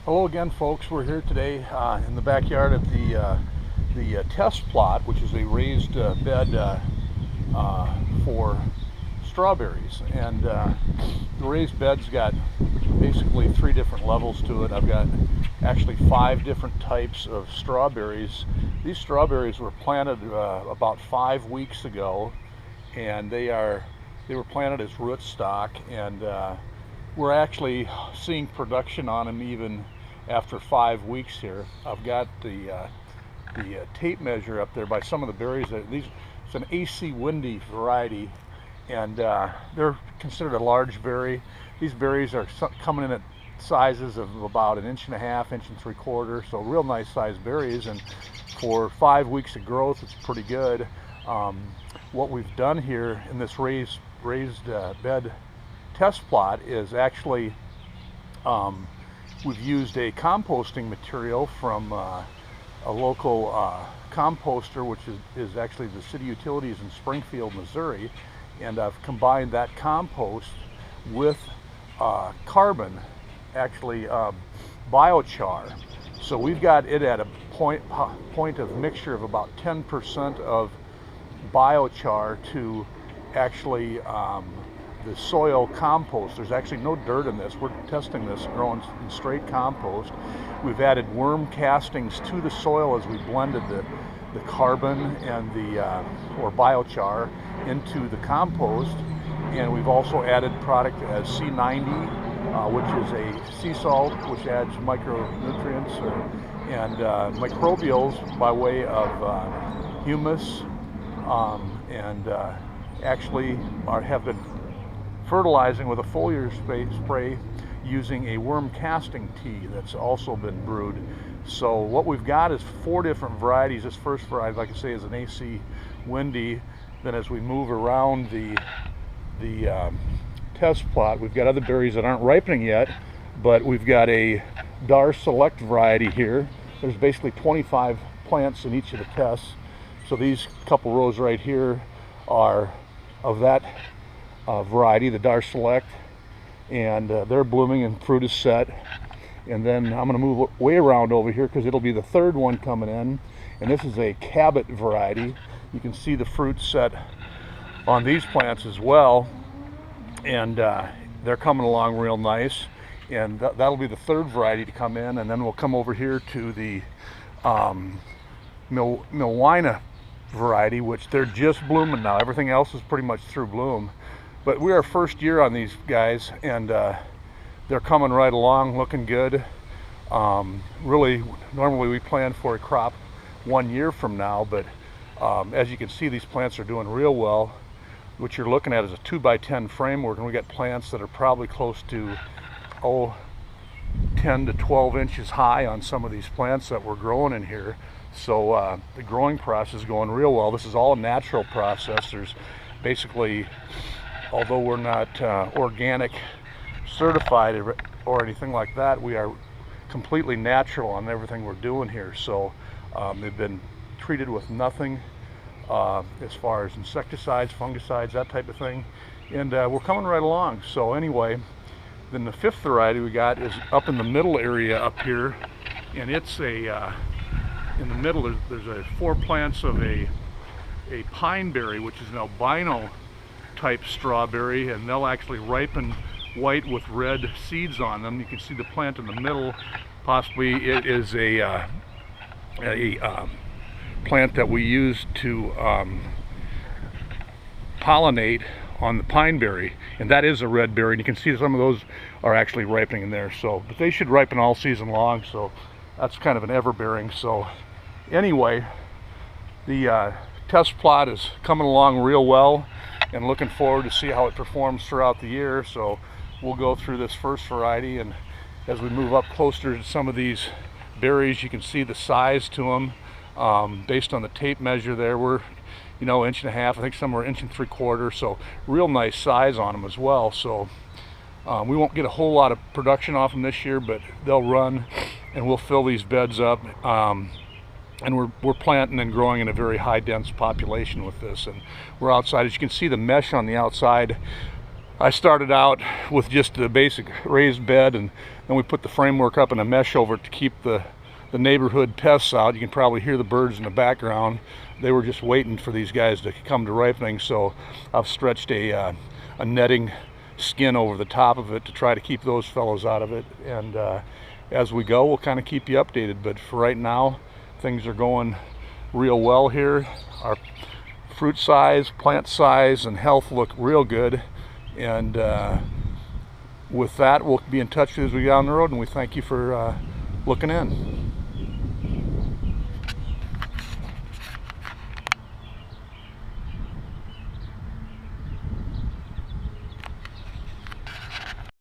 Hello again, folks. We're here today in the backyard of the test plot, which is a raised bed for strawberries. And the raised bed's got basically 3 different levels to it. I've got actually 5 different types of strawberries. These strawberries were planted about 5 weeks ago, and they were planted as rootstock, and we're actually seeing production on them even after 5 weeks here. I've got the tape measure up there by some of the berries. It's an AC windy variety, and they're considered a large berry. These berries are coming in at sizes of about 1.5 inches, 1.75 inches, so real nice sized berries, and for 5 weeks of growth it's pretty good. What we've done here in this raised bed test plot is actually we've used a composting material from a local composter, which is actually the city utilities in Springfield, Missouri, and I've combined that compost with carbon, actually biochar. So we've got it at a point of mixture of about 10% of biochar to actually the soil compost. There's actually no dirt in this. We're testing this growing in straight compost. We've added worm castings to the soil as we blended the carbon and or biochar into the compost, and we've also added product as C90, which is a sea salt which adds micronutrients and microbials by way of humus, and actually have been fertilizing with a foliar spray using a worm casting tea that's also been brewed. So what we've got is 4 different varieties. This first variety, like I say, is an AC windy. Then as we move around the test plot, we've got other berries that aren't ripening yet, but we've got a Dar Select variety here. There's basically 25 plants in each of the tests. So these couple rows right here are of that variety, the Dar Select, and they're blooming and fruit is set. And then I'm going to move way around over here because it'll be the 3rd one coming in, and this is a Cabot variety. You can see the fruit set on these plants as well, and they're coming along real nice, and that'll be the 3rd variety to come in. And then we'll come over here to the Milwina variety, which they're just blooming now. Everything else is pretty much through bloom, but we're our first year on these guys, and they're coming right along, looking good. Really, normally we plan for a crop 1 year from now, but as you can see, these plants are doing real well. What you're looking at is a 2x10 framework, and we got plants that are probably close to 10 to 12 inches high on some of these plants that we're growing in here. So the growing process is going real well. This is all a natural process. There's basically, although we're not organic certified or anything like that, we are completely natural on everything we're doing here. So they've been treated with nothing as far as insecticides, fungicides, that type of thing, and we're coming right along. So anyway, then the 5th variety we got is up in the middle area up here, and it's in the middle there's 4 plants of a pine berry, which is an albino type strawberry, and they'll actually ripen white with red seeds on them. You can see the plant in the middle. Possibly it is a plant that we use to pollinate on the pine berry, and that is a red berry, and you can see some of those are actually ripening in there. So, but they should ripen all season long, so that's kind of an everbearing. So anyway, the test plot is coming along real well, and looking forward to see how it performs throughout the year. So we'll go through this first variety, and as we move up closer to some of these berries, you can see the size to them based on the tape measure there. We're 1.5 inches, I think somewhere 1.75 inches, so real nice size on them as well. So we won't get a whole lot of production off them this year, but they'll run, and we'll fill these beds up. And we're planting and growing in a very high dense population with this, and we're outside. As you can see, the mesh on the outside I started out with just a basic raised bed, and then we put the framework up and a mesh over it to keep the neighborhood pests out. You can probably hear the birds in the background. They were just waiting for these guys to come to ripening, so I've stretched a netting skin over the top of it to try to keep those fellows out of it. And as we go, we'll kind of keep you updated, but for right now, things are going real well here. Our fruit size, plant size, and health look real good. And with that, we'll be in touch as we go down the road, and we thank you for looking in.